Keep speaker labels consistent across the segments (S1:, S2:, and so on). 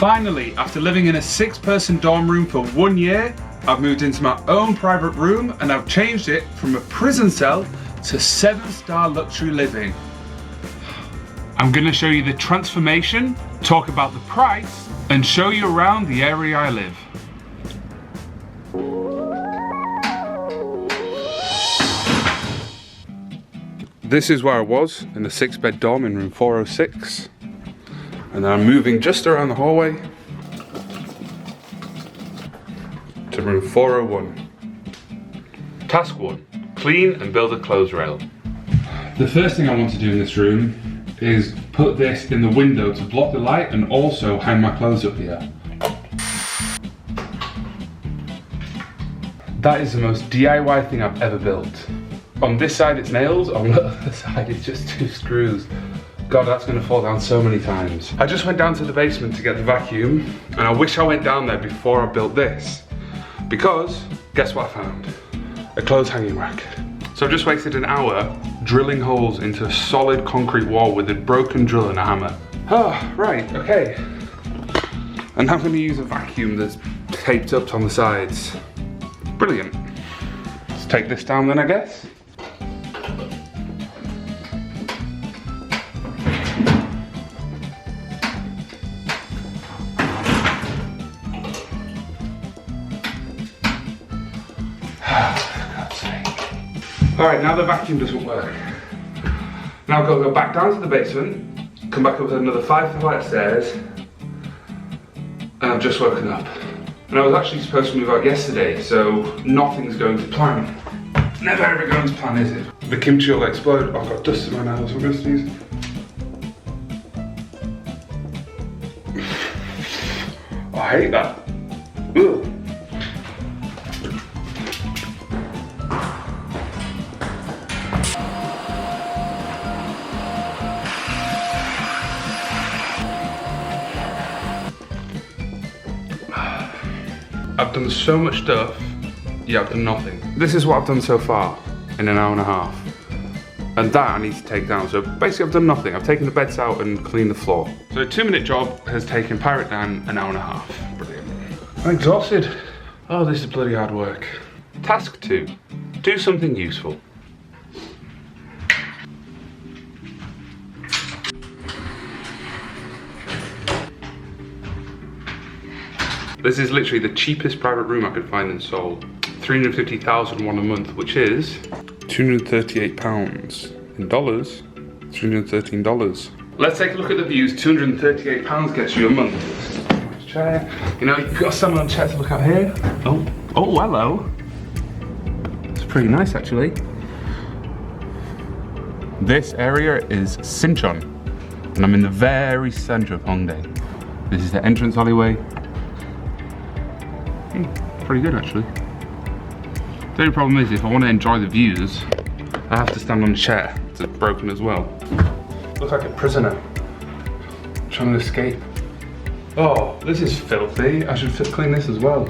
S1: Finally, after living in a 6-person dorm room for 1 year, I've moved into my own private room and I've changed it from a prison cell to 7-star luxury living. I'm going to show you the transformation, talk about the price, and show you around the area I live. This is where I was, in the 6-bed dorm in room 406. And then I'm moving just around the hallway to room 401. Task 1, clean and build a clothes rail. The first thing I want to do in this room is put this in the window to block the light and also hang my clothes up here. That is the most DIY thing I've ever built. On this side it's nails, on the other side it's just 2 screws. God, that's gonna fall down so many times. I just went down to the basement to get the vacuum, and I wish I went down there before I built this. Because, guess what I found? A clothes hanging rack. So I've just wasted an hour drilling holes into a solid concrete wall with a broken drill and a hammer. Oh, right, okay. And now I'm gonna use a vacuum that's taped up on the sides. Brilliant. Let's take this down then, I guess. Alright, now the vacuum doesn't work. Now I've got to go back down to the basement, come back up another 5 flight of stairs, and I've just woken up. And I was actually supposed to move out yesterday, so nothing's going to plan. Never ever going to plan, is it? The kimchi will explode. Oh, I've got dust in my nails, I'm going to sneeze. I hate that. Ugh. I've done so much stuff, yet I've done nothing. This is what I've done so far in an hour and a half. And that I need to take down. So basically I've done nothing. I've taken the beds out and cleaned the floor. So a 2-minute job has taken Pirate Dan an hour and a half. Brilliant. I'm exhausted. Oh, this is bloody hard work. Task 2, do something useful. This is literally the cheapest private room I could find in Seoul. 350,000 won a month, which is £238. In dollars, $313. Let's take a look at the views. £238 gets you a month. Chair. You know, you've got someone on chair to look at here. Oh, hello. It's pretty nice, actually. This area is Sinchon, and I'm in the very centre of Hongdae. This is the entrance alleyway. Pretty good, actually. The only problem is, if I want to enjoy the views, I have to stand on a chair. It's broken as well. Looks like a prisoner trying to escape. Oh, this is filthy. I should clean this as well.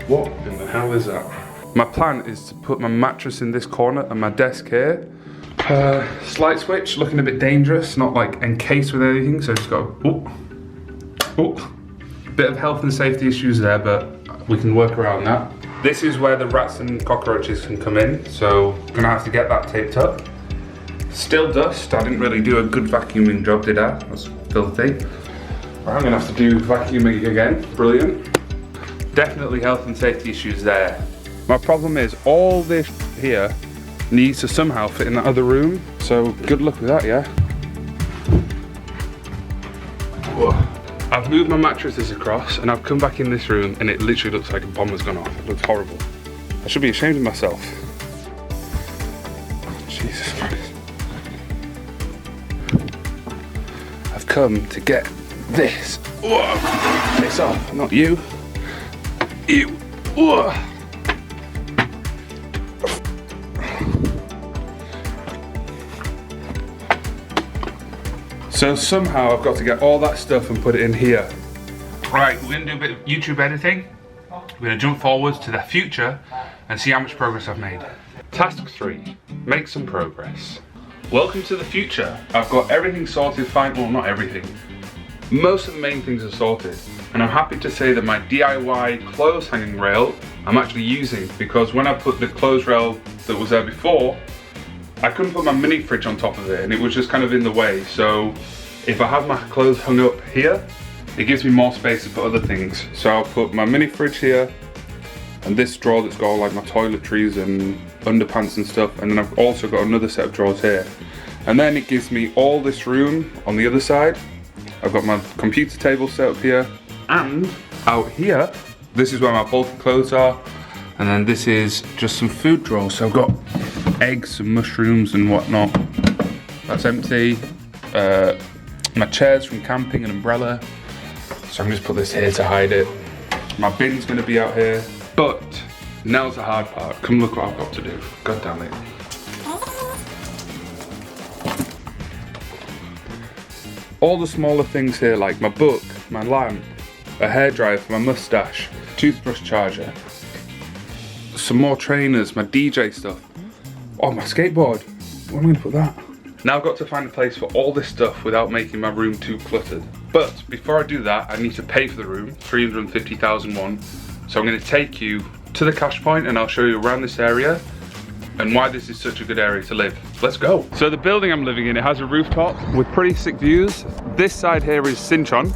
S1: What in the hell is that? My plan is to put my mattress in this corner and my desk here. Slight switch, looking a bit dangerous, not like encased with anything, so just go, bit of health and safety issues there, but we can work around that. This is where the rats and cockroaches can come in, so I'm gonna have to get that taped up. Still dust. I didn't really do a good vacuuming job, did I? That's filthy. Right, I'm gonna have to do vacuuming again. Brilliant. Definitely health and safety issues there. My problem is all this here needs to somehow fit in that other room, so good luck with that, yeah? Whoa. I've moved my mattresses across and I've come back in this room and it literally looks like a bomb has gone off. It looks horrible. I should be ashamed of myself. Jesus Christ. I've come to get this. Whoa. This off, not you. You. Whoa. So somehow I've got to get all that stuff and put it in here. Right, we're gonna do a bit of YouTube editing. We're gonna jump forwards to the future and see how much progress I've made. Task 3, make some progress. Welcome to the future. I've got everything sorted, fine, well not everything. Most of the main things are sorted. And I'm happy to say that my DIY clothes hanging rail I'm actually using, because when I put the clothes rail that was there before, I couldn't put my mini fridge on top of it and it was just kind of in the way. So if I have my clothes hung up here, it gives me more space to put other things. So I'll put my mini fridge here and this drawer that's got all like my toiletries and underpants and stuff, and then I've also got another set of drawers here. And then it gives me all this room on the other side. I've got my computer table set up here, and out here, this is where my bulky clothes are, and then this is just some food drawers. So I've got eggs and mushrooms and whatnot. That's empty. My chairs from camping, an umbrella. So I'm just put this here to hide it. My bin's gonna be out here. But now's the hard part. Come look what I've got to do. God damn it. All the smaller things here, like my book, my lamp, a hairdryer for my mustache, toothbrush charger, some more trainers, my DJ stuff. Oh, my skateboard. Where am I gonna put that? Now I've got to find a place for all this stuff without making my room too cluttered. But before I do that, I need to pay for the room, 350,000 won. So I'm going to take you to the cash point and I'll show you around this area and why this is such a good area to live. Let's go. So the building I'm living in, it has a rooftop with pretty sick views. This side here is Sinchon.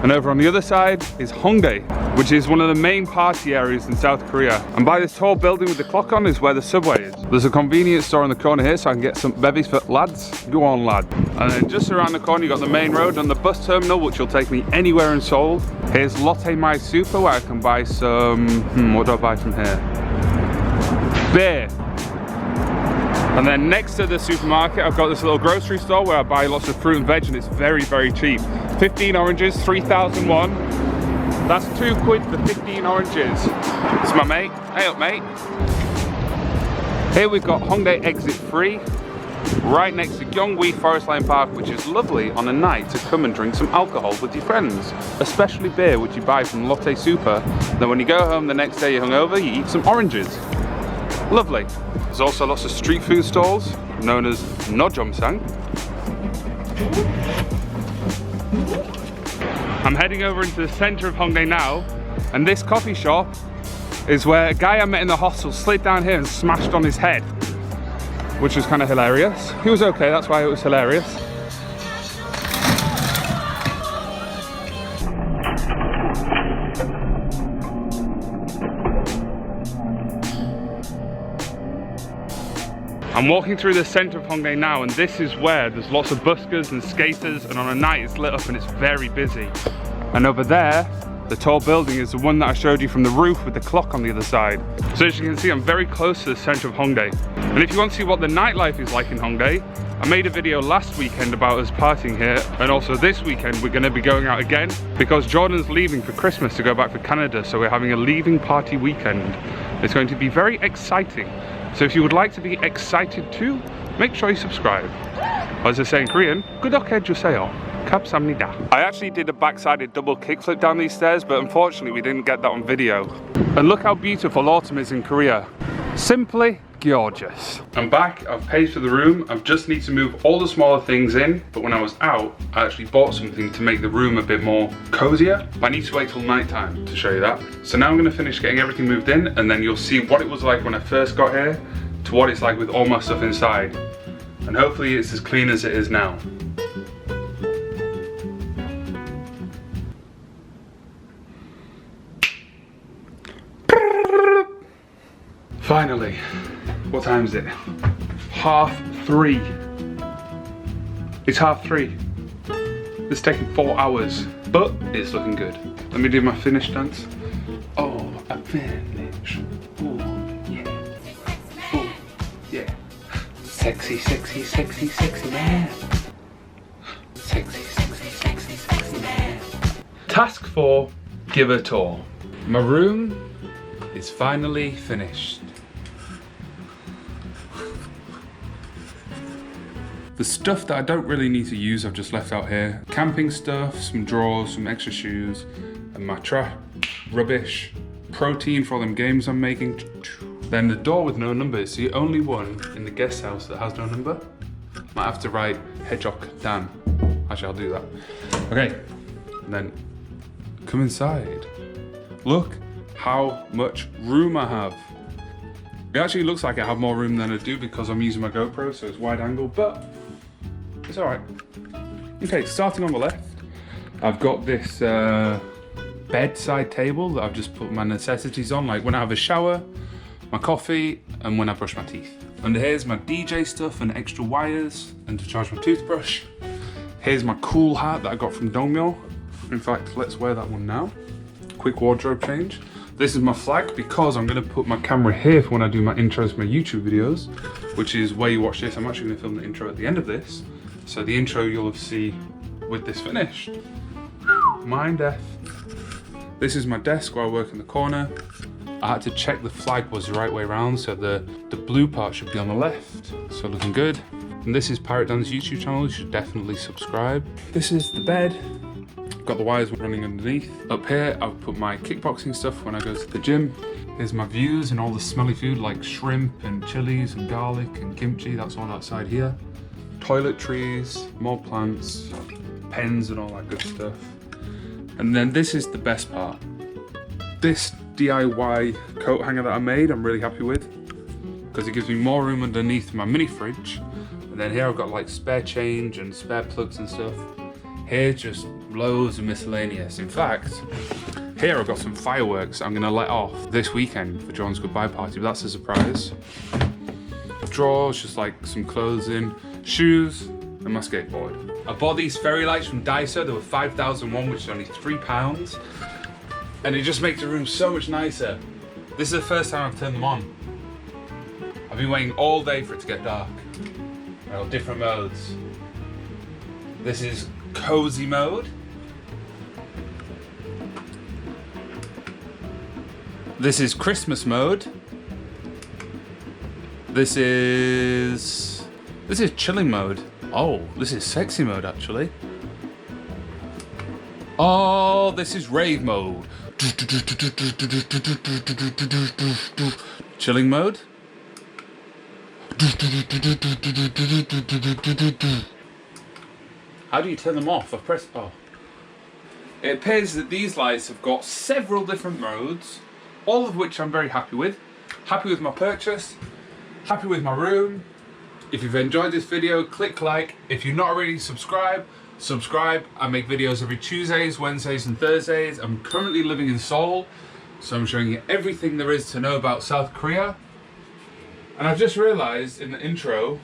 S1: And over on the other side is Hongdae, which is one of the main party areas in South Korea. And by this tall building with the clock on is where the subway is. There's a convenience store on the corner here, so I can get some bevies for lads. Go on, lad. And then just around the corner, you got the main road and the bus terminal, which will take me anywhere in Seoul. Here's Lotte My Super, where I can buy some, what do I buy from here? Beer. And then next to the supermarket, I've got this little grocery store where I buy lots of fruit and veg, and it's very, very cheap. 15 oranges, 3,001. That's £2 for 15 oranges. It's my mate. Hey up, mate. Here we've got Hongdae Exit 3, right next to Gyeongwi Forest Line Park, which is lovely on a night to come and drink some alcohol with your friends. Especially beer, which you buy from Lotte Super. Then when you go home the next day you're hungover, you eat some oranges. Lovely. There's also lots of street food stalls, known as Nojomsang. I'm heading over into the centre of Hongdae now, and this coffee shop is where a guy I met in the hostel slid down here and smashed on his head, which was kind of hilarious. He was okay, that's why it was hilarious. I'm walking through the centre of Hongdae now, and this is where there's lots of buskers and skaters, and on a night it's lit up and it's very busy. And over there, the tall building is the one that I showed you from the roof with the clock on the other side. So as you can see, I'm very close to the centre of Hongdae. And if you want to see what the nightlife is like in Hongdae, I made a video last weekend about us partying here, and also this weekend we're going to be going out again because Jordan's leaving for Christmas to go back for Canada, so we're having a leaving party weekend. It's going to be very exciting. So if you would like to be excited too, make sure you subscribe. Or as I say in Korean, 구독해 주세요. 감사합니다. I actually did a backsided double kickflip down these stairs, but unfortunately we didn't get that on video. And look how beautiful autumn is in Korea. Simply gorgeous. I'm back, I've paid for the room. I just need to move all the smaller things in, but when I was out, I actually bought something to make the room a bit more cozier. I need to wait till night time to show you that. So now I'm gonna finish getting everything moved in, and then you'll see what it was like when I first got here to what it's like with all my stuff inside. And hopefully it's as clean as it is now. Finally, what time is it? 3:30. It's 3:30. It's taken 4 hours, but it's looking good. Let me do my finish dance. Oh, I finish. Oh, yeah. Oh, yeah. Sexy, sexy, sexy, sexy man. Sexy, sexy, sexy, sexy man. Task 4, give a tour. My room is finally finished. The stuff that I don't really need to use I've just left out here. Camping stuff, some drawers, some extra shoes, and my rubbish, protein for all them games I'm making. Then the door with no number is the only one in the guest house that has no number. Might have to write Hedgehog Dan. Actually, I'll do that. Okay, and then come inside. Look how much room I have. It actually looks like I have more room than I do because I'm using my GoPro, so it's wide angle, but it's all right. Okay, starting on the left, I've got this bedside table that I've just put my necessities on, like when I have a shower, my coffee, and when I brush my teeth. And here's my DJ stuff and extra wires and to charge my toothbrush. Here's my cool hat that I got from Dongmyo. In fact, let's wear that one now. Quick wardrobe change. This is my flag because I'm gonna put my camera here for when I do my intros for my YouTube videos, which is where you watch this. I'm actually gonna film the intro at the end of this. So the intro you'll have see with this finished. Mine death. This is my desk where I work in the corner. I had to check the flag was the right way around, so the blue part should be on the left. So looking good. And this is Pirate Dan's YouTube channel, you should definitely subscribe. This is the bed. Got the wires running underneath. Up here, I've put my kickboxing stuff when I go to the gym. Here's my views and all the smelly food like shrimp and chilies and garlic and kimchi, that's all outside here. Toiletries, more plants, pens and all that good stuff. And then this is the best part. This DIY coat hanger that I made, I'm really happy with because it gives me more room underneath my mini fridge. And then here I've got like spare change and spare plugs and stuff. Here just loads of miscellaneous. In fact, here I've got some fireworks I'm gonna let off this weekend for John's goodbye party, but that's a surprise. Drawers, just like some clothes in, shoes, and my skateboard. I bought these fairy lights from Daiso, they were 5,001, which is only £3. And it just makes the room so much nicer. This is the first time I've turned them on. I've been waiting all day for it to get dark. Well, different modes. This is cozy mode. This is Christmas mode. This is chilling mode. Oh, this is sexy mode actually. Oh, this is rave mode. Chilling mode. How do you turn them off? I've pressed off. It appears that these lights have got several different modes, all of which I'm very happy with. Happy with my purchase, happy with my room. If you've enjoyed this video, click like. If you're not already subscribed, subscribe. I make videos every Tuesdays, Wednesdays and Thursdays. I'm currently living in Seoul, so I'm showing you everything there is to know about South Korea. And I've just realised in the intro,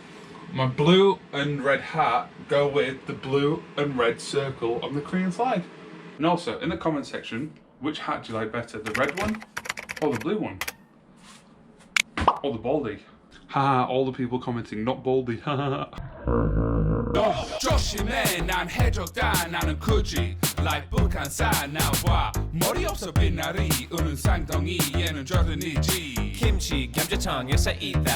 S1: my blue and red hat go with the blue and red circle on the Korean flag. And also, in the comment section, which hat do you like better, the red one or the blue one? Or the baldy? Haha, all the people commenting, not baldy, haha. 조심해 난 해적다 나는 굳이 like 북한산 나와 머리 없어 빛나리 우는 쌍둥이 얘는 조던이지
S2: 김치 감자탕 요새 있다